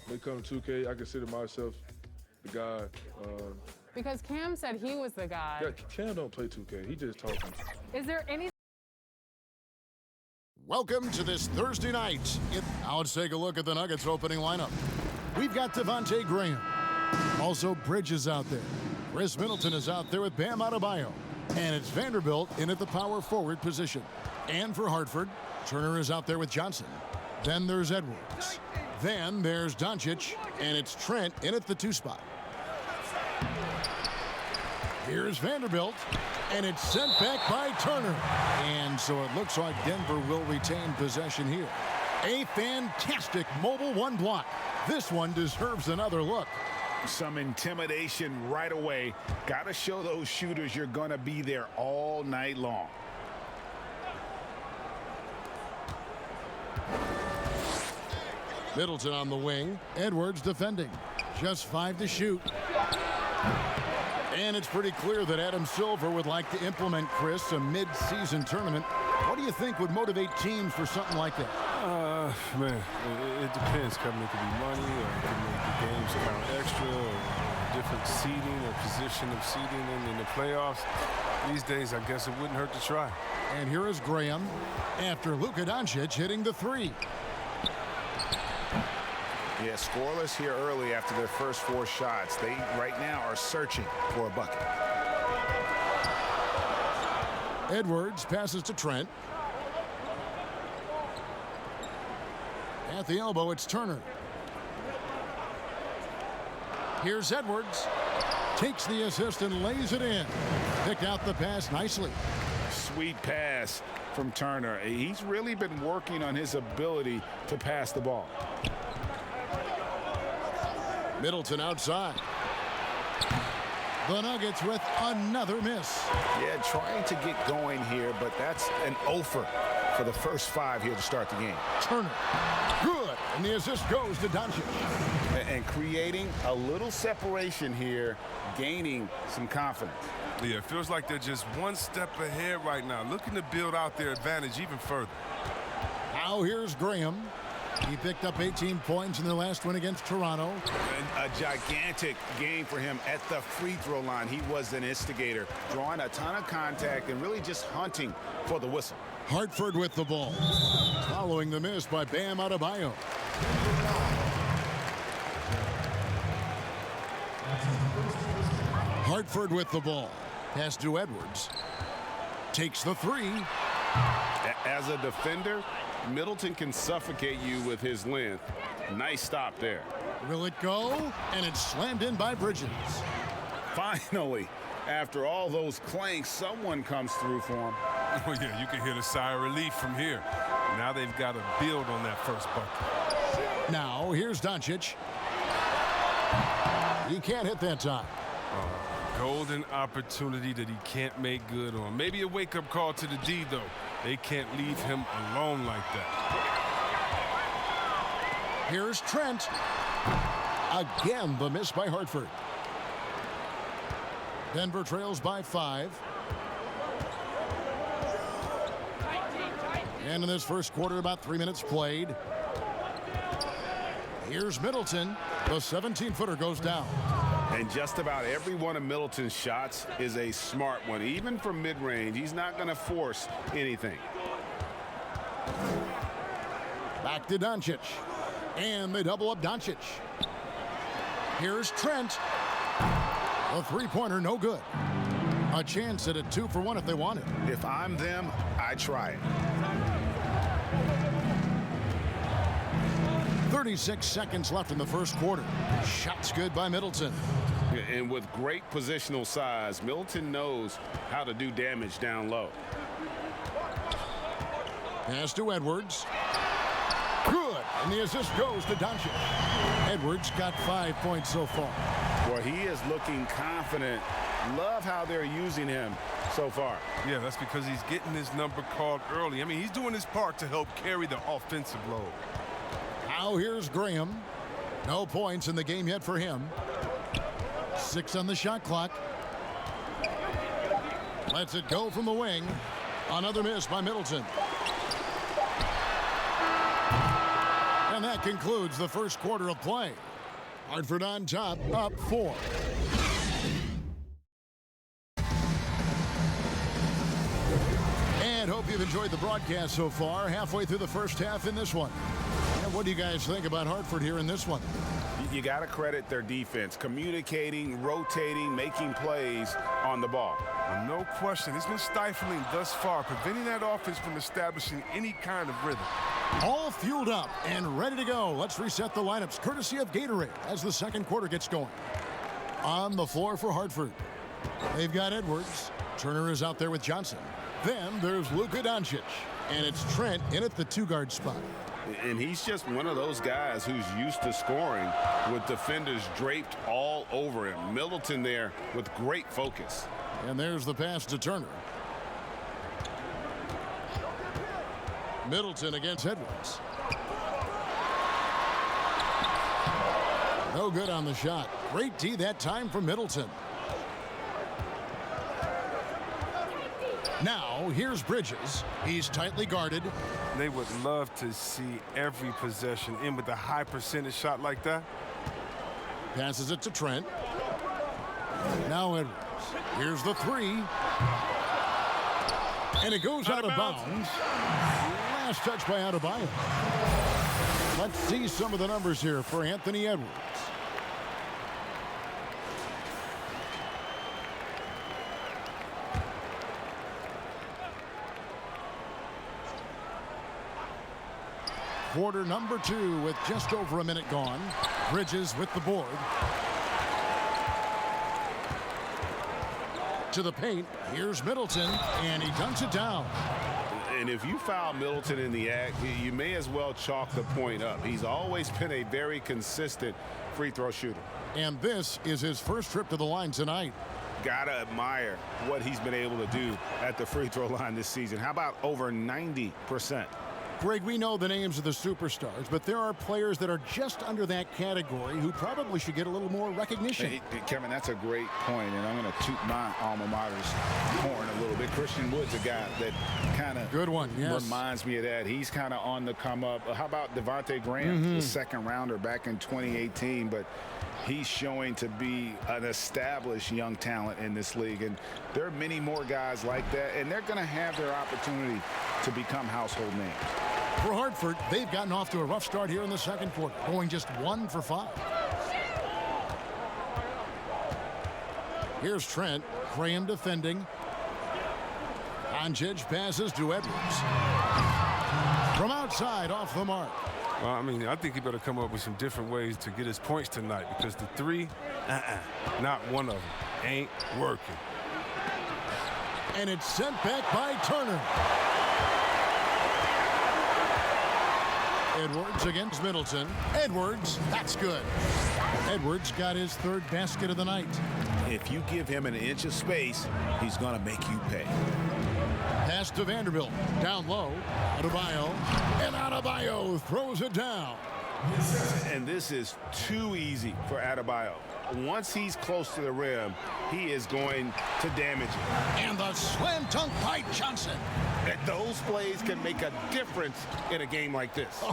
When it comes to 2K, I consider myself the guy. Because Cam said he was the guy. Yeah, Cam don't play 2K. He just talking. Is there any? Welcome to this Thursday night. Now let's take a look at the Nuggets opening lineup. We've got Devonte Graham. Also Bridges out there. Chris Middleton is out there with Bam Adebayo. And it's Vanderbilt in at the power forward position. And for Hartford, Turner is out there with Johnson. Then there's Edwards. Then there's Doncic, and it's Trent in at the 2 spot. Here's Vanderbilt, and it's sent back by Turner. And so it looks like Denver will retain possession here. A fantastic mobile 1 block. This one deserves another look. Some intimidation right away. Got to show those shooters you're going to be there all night long. Middleton on the wing. Edwards defending. Just 5 to shoot. And it's pretty clear that Adam Silver would like to implement, Chris, a mid-season tournament. What do you think would motivate teams for something like that? Man, it depends. It could be money, or it could make the games count extra, or different seeding or position of seeding in the playoffs. These days, I guess it wouldn't hurt to try. And here is Graham after Luka Doncic hitting the 3. Yeah, scoreless here early after their first 4 shots. They right now are searching for a bucket. Edwards passes to Trent. At the elbow, it's Turner. Here's Edwards. Takes the assist and lays it in. Picked out the pass nicely. Sweet pass from Turner. He's really been working on his ability to pass the ball. Middleton outside. The Nuggets with another miss. Yeah, trying to get going here, but that's an offer for the first 5 here to start the game. Turner. Good. And the assist goes to Doncic. And creating a little separation here, gaining some confidence. Yeah, it feels like they're just one step ahead right now, looking to build out their advantage even further. Now here's Graham. He picked up 18 points in their last win against Toronto. And a gigantic game for him at the free throw line. He was an instigator, drawing a ton of contact and really just hunting for the whistle. Hartford with the ball. Following the miss by Bam Adebayo. Hartford with the ball. Pass to Edwards. Takes the 3. As a defender, Middleton can suffocate you with his length. Nice stop there. Will it go? And it's slammed in by Bridges. Finally, after all those clanks, someone comes through for him. Oh, yeah, you can hear the sigh of relief from here. Now they've got to build on that first bucket. Now, here's Doncic. He can't hit that time. Golden opportunity that he can't make good on. Maybe a wake-up call to the D, though. They can't leave him alone like that. Here's Trent. Again, the miss by Hartford. Denver trails by 5. And in this first quarter, about 3 minutes played. Here's Middleton. The 17-footer goes down. And just about every one of Middleton's shots is a smart one. Even from mid-range, he's not going to force anything. Back to Doncic. And they double up Doncic. Here's Trent. A 3-pointer, no good. A chance at a 2-for-1 if they want it. If I'm them, I try it. 36 seconds left in the first quarter. Shots good by Middleton. And with great positional size, Middleton knows how to do damage down low. Pass to Edwards. Good. And the assist goes to Doncic. Edwards got 5 points so far. Boy, he is looking confident. Love how they're using him so far. Yeah, that's because he's getting his number called early. I mean, he's doing his part to help carry the offensive load. Now here's Graham. No points in the game yet for him. 6 on the shot clock. Lets it go from the wing. Another miss by Middleton. That concludes the first quarter of play. Hartford on top, up 4. And hope you've enjoyed the broadcast so far. Halfway through the first half in this one. And what do you guys think about Hartford here in this one? You got to credit their defense, communicating, rotating, making plays on the ball. Well, no question. It's been stifling thus far, preventing that offense from establishing any kind of rhythm. All fueled up and ready to go. Let's reset the lineups courtesy of Gatorade as the second quarter gets going. On the floor for Hartford, they've got Edwards. Turner is out there with Johnson. Then there's Luka Doncic, and it's Trent in at the 2-guard spot. And he's just one of those guys who's used to scoring with defenders draped all over him. Middleton there with great focus. And there's the pass to Turner. Middleton against Edwards. No good on the shot. Great D that time from Middleton. Now, here's Bridges. He's tightly guarded. They would love to see every possession in with a high percentage shot like that. Passes it to Trent. Now Edwards. Here's the 3. And it goes out of bounds. Last touch by Adebayo. Let's see some of the numbers here for Anthony Edwards. Quarter number 2 with just over a minute gone. Bridges with the board. To the paint. Here's Middleton, and he dunks it down. And if you foul Middleton in the act, you may as well chalk the point up. He's always been a very consistent free throw shooter. And this is his first trip to the line tonight. Gotta admire what he's been able to do at the free throw line this season. How about over 90%? Greg, we know the names of the superstars, but there are players that are just under that category who probably should get a little more recognition. Hey, Kevin, that's a great point, and I'm going to toot my alma mater's horn a little bit. Christian Wood's a guy that kind of reminds me of that. He's kind of on the come up. How about Devonte Graham, the second rounder back in 2018, but he's showing to be an established young talent in this league, and there are many more guys like that, and they're going to have their opportunity to become household names. For Hartford, they've gotten off to a rough start here in the second quarter, going just 1 for 5. Here's Trent. Graham defending. Doncic passes to Edwards. From outside, off the mark. Well, I mean, I think he better come up with some different ways to get his points tonight, because the 3, not one of them, ain't working. And it's sent back by Turner. Edwards against Middleton. Edwards, that's good. Edwards got his 3rd basket of the night. If you give him an inch of space, he's going to make you pay. Pass to Vanderbilt. Down low. Adebayo. And Adebayo throws it down. And this is too easy for Adebayo. Once he's close to the rim, he is going to damage it. And the slam dunk by Johnson. Those plays can make a difference in a game like this.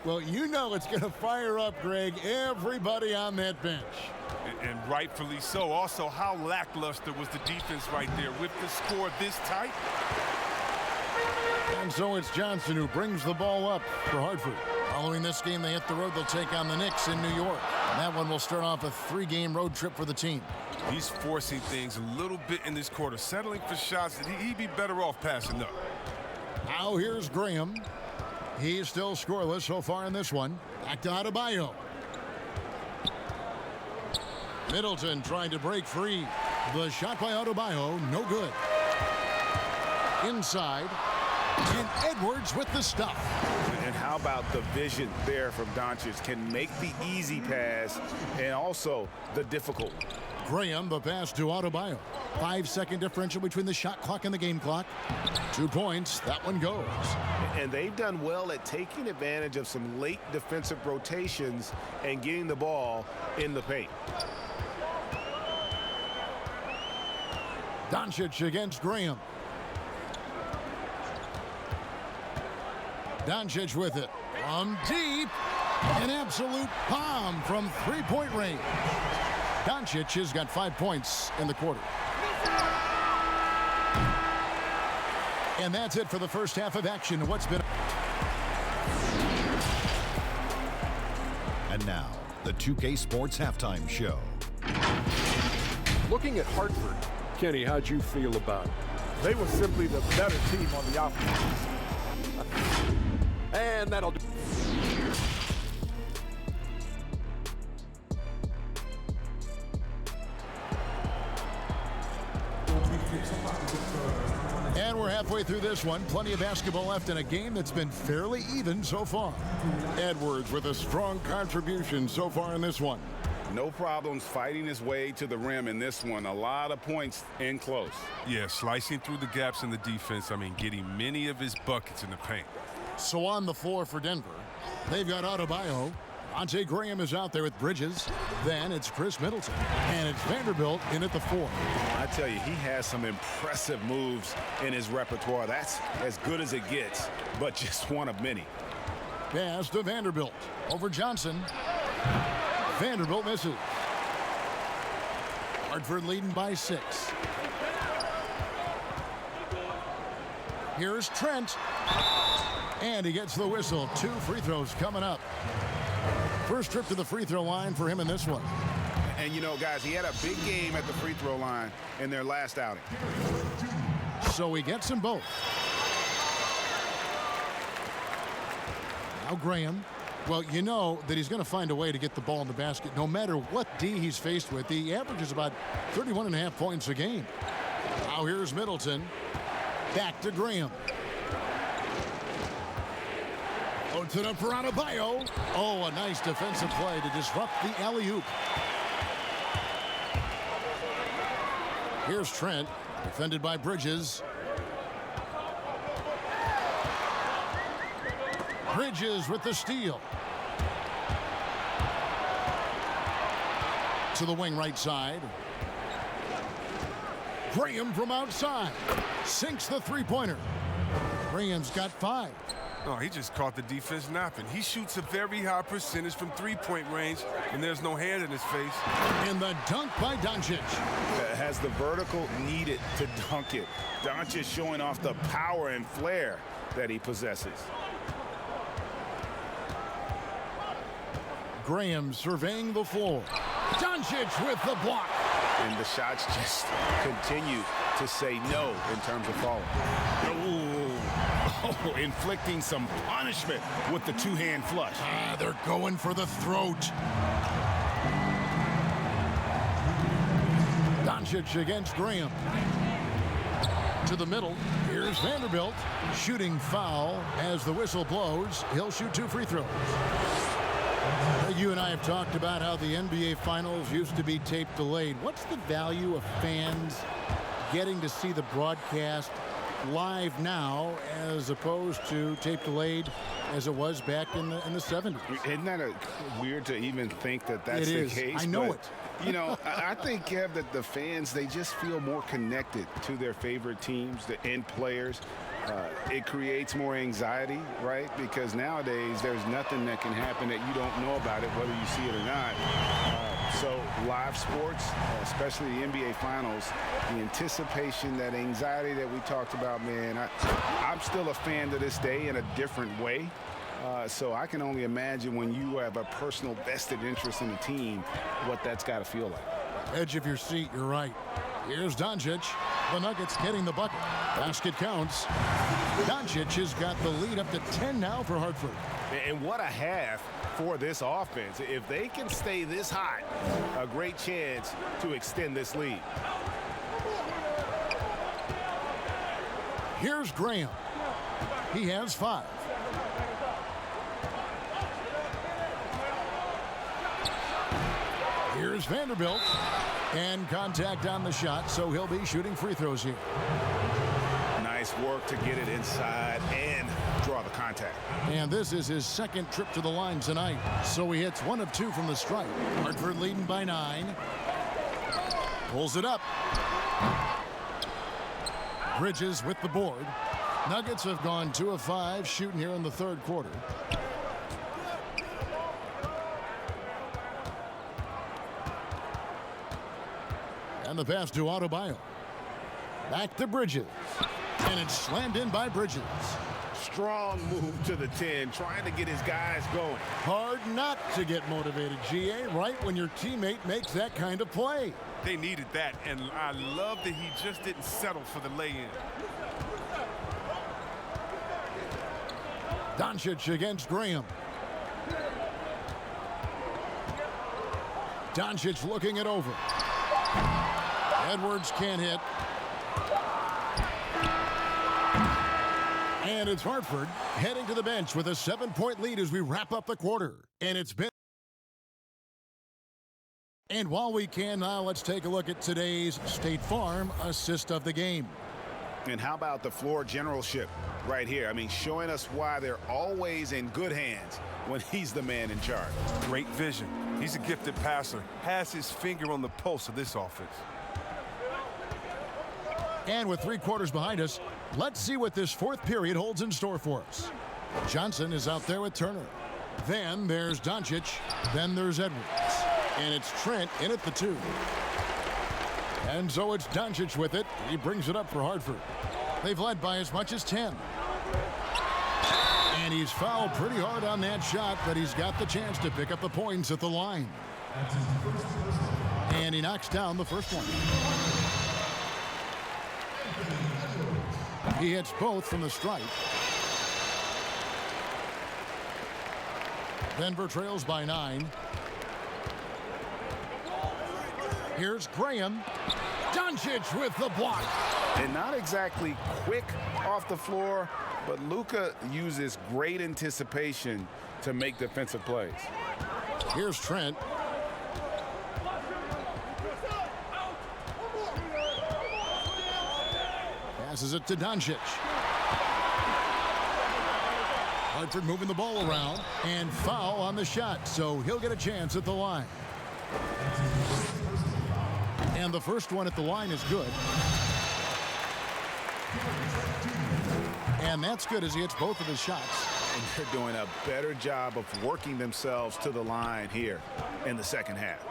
Well, you know it's going to fire up, Greg, everybody on that bench. And rightfully so. Also, how lackluster was the defense right there with the score this tight? And so it's Johnson who brings the ball up for Hartford. Following this game, they hit the road. They'll take on the Knicks in New York. And that one will start off a 3-game road trip for the team. He's forcing things a little bit in this quarter, settling for shots that he'd be better off passing up. Now here's Graham. He's still scoreless so far in this one. Back to Adebayo. Middleton trying to break free. The shot by Adebayo, no good. Inside. And Edwards with the stuff. And how about the vision there from Doncic? Can make the easy pass and also the difficult one. Graham, the pass to Adebayo. 5-second differential between the shot clock and the game clock. 2 points. That one goes. And they've done well at taking advantage of some late defensive rotations and getting the ball in the paint. Doncic against Graham. Doncic with it from deep. An absolute bomb from three-point range. Doncic has got 5 points in the quarter. And that's it for the first half of action. What's been... And now, the 2K Sports Halftime Show. Looking at Hartford, Kenny, how'd you feel about it? They were simply the better team on the offense. And that'll do. And we're halfway through this one. Plenty of basketball left in a game that's been fairly even so far. Edwards with a strong contribution so far in this one. No problems fighting his way to the rim in this one. A lot of points in close. Yeah, slicing through the gaps in the defense. I mean, getting many of his buckets in the paint. So on the floor for Denver, they've got Adebayo. Devonte Graham is out there with Bridges. Then it's Chris Middleton. And it's Vanderbilt in at the 4. I tell you, he has some impressive moves in his repertoire. That's as good as it gets, but just one of many. Pass to Vanderbilt. Over Johnson. Vanderbilt misses. Hartford leading by 6. Here's Trent. And he gets the whistle. 2 free throws coming up. First trip to the free throw line for him in this one. And you know, guys, he had a big game at the free throw line in their last outing. So he gets them both. Now Graham. Well, you know that he's going to find a way to get the ball in the basket no matter what D he's faced with. He averages about 31.5 points a game. Now here's Middleton. Back to Graham. Puts it up for Adebayo. Oh, a nice defensive play to disrupt the alley-oop. Here's Trent, defended by Bridges. Bridges with the steal. To the wing right side. Graham from outside. Sinks the three-pointer. Graham's got 5. No, he just caught the defense napping. He shoots a very high percentage from three-point range, and there's no hand in his face. And the dunk by Doncic. Has the vertical needed to dunk it. Doncic showing off the power and flair that he possesses. Graham surveying the floor. Doncic with the block. And the shots just continue to say no in terms of falling. Oh, inflicting some punishment with the two-hand flush. They're going for the throat. Doncic against Graham. To the middle. Here's Vanderbilt. Shooting foul as the whistle blows. He'll shoot 2 free throws. You and I have talked about how the NBA Finals used to be tape delayed. What's the value of fans getting to see the broadcast live now as opposed to tape delayed as it was back in the 70s? Isn't that weird to even think that that's the case? I know it. You know, I think, Kev, that the fans, they just feel more connected to their favorite teams, the end players. It creates more anxiety, right? Because nowadays there's nothing that can happen that you don't know about it, whether you see it or not. So live sports, especially the NBA Finals, the anticipation, that anxiety that we talked about, man, I'm still a fan to this day in a different way. So I can only imagine when you have a personal vested interest in a team, what that's got to feel like. Edge of your seat, you're right. Here's Doncic. The Nuggets getting the bucket. Basket counts. Doncic has got the lead up to 10 now for Hartford. And what a half for this offense. If they can stay this hot, a great chance to extend this lead. Here's Graham. He has 5. Here's Vanderbilt. And contact on the shot, so he'll be shooting free throws here. Nice work to get it inside and draw the contact. And this is his second trip to the line tonight, so he hits 1 of 2 from the stripe. Hartford leading by 9. Pulls it up. Bridges with the board. Nuggets have gone 2 of 5 shooting here in the third quarter. And the pass to Adebayo. Back to Bridges. And it's slammed in by Bridges. Strong move to the 10, trying to get his guys going. Hard not to get motivated, GA, right when your teammate makes that kind of play. They needed that, and I love that he just didn't settle for the lay-in. Doncic against Graham. Doncic looking it over. Edwards can't hit. And it's Hartford heading to the bench with a 7-point lead as we wrap up the quarter. And it's been. And while we can now, let's take a look at today's State Farm assist of the game. And how about the floor generalship right here? I mean, showing us why they're always in good hands when he's the man in charge. Great vision. He's a gifted passer. Has his finger on the pulse of this offense. And with 3 quarters behind us, let's see what this fourth period holds in store for us. Johnson is out there with Turner. Then there's Doncic. Then there's Edwards. And it's Trent in at the 2. And so it's Doncic with it. He brings it up for Hartford. They've led by as much as 10. And he's fouled pretty hard on that shot, but he's got the chance to pick up the points at the line. And he knocks down the first one. He hits both from the stripe. Denver trails by 9. Here's Graham. Doncic with the block. And not exactly quick off the floor, but Luka uses great anticipation to make defensive plays. Here's Trent. Passes it to Doncic. Hartford moving the ball around, and foul on the shot, so he'll get a chance at the line. And the first one at the line is good. And that's good as he hits both of his shots. And they're doing a better job of working themselves to the line here in the second half.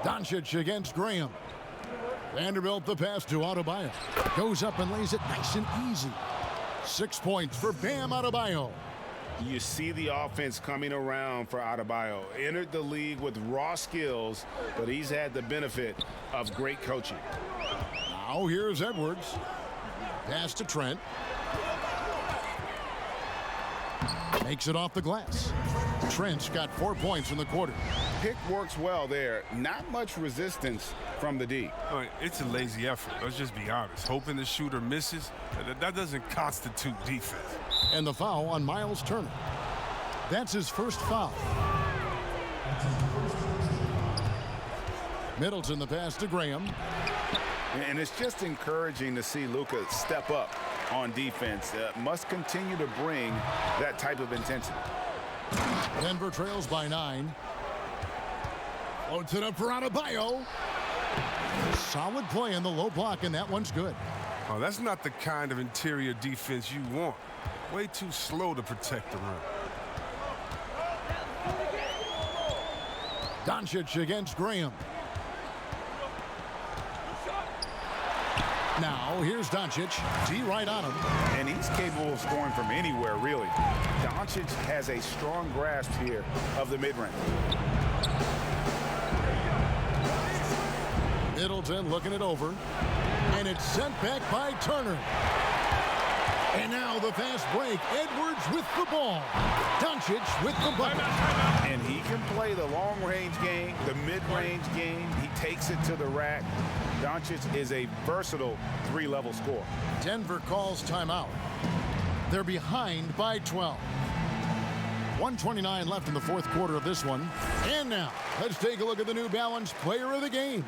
Doncic against Graham. Vanderbilt the pass to Adebayo. Goes up and lays it nice and easy. 6 points for Bam Adebayo. You see the offense coming around for Adebayo. Entered the league with raw skills, but he's had the benefit of great coaching. Now here's Edwards. Pass to Trent. Makes it off the glass. Trent's got 4 points in the quarter. Pick works well there. Not much resistance from the D. All right, it's a lazy effort. Let's just be honest. Hoping the shooter misses, that doesn't constitute defense. And the foul on Miles Turner. That's his first foul. Middleton the pass to Graham. And it's just encouraging to see Luka step up on defense. Must continue to bring that type of intensity. Denver trails by 9. Floats it up for Adebayo. Solid play in the low block, and that one's good. Oh, that's not the kind of interior defense you want. Way too slow to protect the rim. Doncic against Graham. Now, here's Doncic. D right on him. And he's capable of scoring from anywhere, really. Doncic has a strong grasp here of the mid-range. Middleton looking it over. And it's sent back by Turner. And now the fast break. Edwards with the ball. Doncic with the bucket. And he can play the long-range game, the mid-range game. He takes it to the rack. Doncic is a versatile 3-level scorer. Denver calls timeout. They're behind by 12. 1:29 left in the fourth quarter of this one. And now, let's take a look at the New Balance player of the game,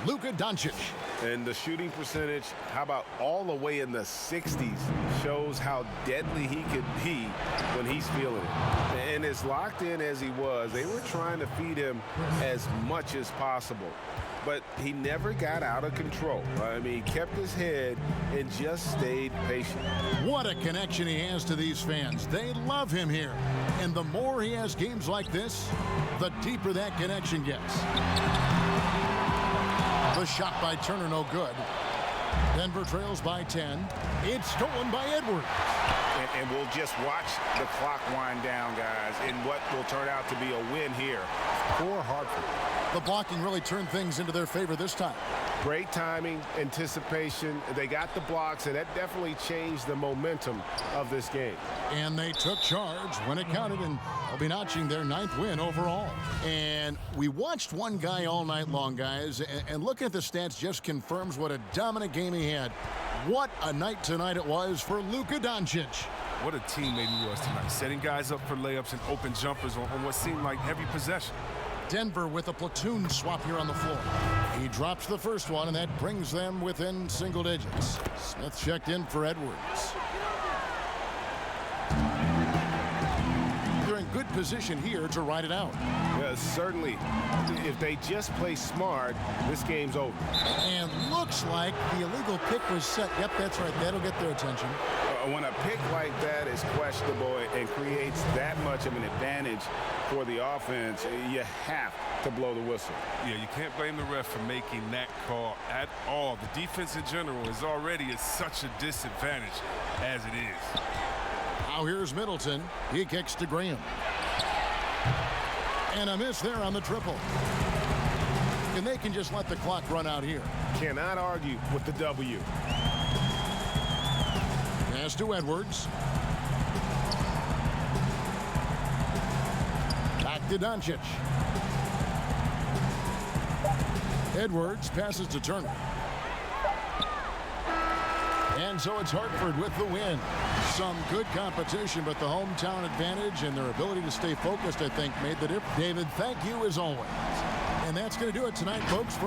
Luka Doncic. And the shooting percentage, how about all the way in the 60s, shows how deadly he could be when he's feeling it. And as locked in as he was, they were trying to feed him as much as possible. But he never got out of control. I mean, he kept his head and just stayed patient. What a connection he has to these fans. They love him here. And the more he has games like this, the deeper that connection gets. The shot by Turner, no good. Denver trails by 10. It's stolen by Edwards. And we'll just watch the clock wind down, guys, in what will turn out to be a win here for Hartford. The blocking really turned things into their favor this time. Great timing, anticipation. They got the blocks, and that definitely changed the momentum of this game. And they took charge when it counted, and they'll be notching their 9th win overall. And we watched one guy all night long, guys, and looking at the stats just confirms what a dominant game he had. What a night tonight it was for Luka Doncic. What a teammate he was tonight, setting guys up for layups and open jumpers on what seemed like every possession. Denver with a platoon swap here on the floor. He drops the first one, and that brings them within single digits. Smith checked in for Edwards. They're in good position here to ride it out. Yeah, certainly. If they just play smart, this game's over. And looks like the illegal pick was set. Yep, that's right. That'll get their attention. When a pick like that is questionable and creates that much of an advantage for the offense, you have to blow the whistle. Yeah, you can't blame the ref for making that call at all. The defense in general is already at such a disadvantage as it is. Now here's Middleton. He kicks to Graham. And a miss there on the triple. And they can just let the clock run out here. Cannot argue with the W. Pass to Edwards. Back to Doncic. Edwards passes to Turner. And so it's Hartford with the win. Some good competition, but the hometown advantage and their ability to stay focused, I think, made the difference. David, thank you as always. And that's going to do it tonight, folks.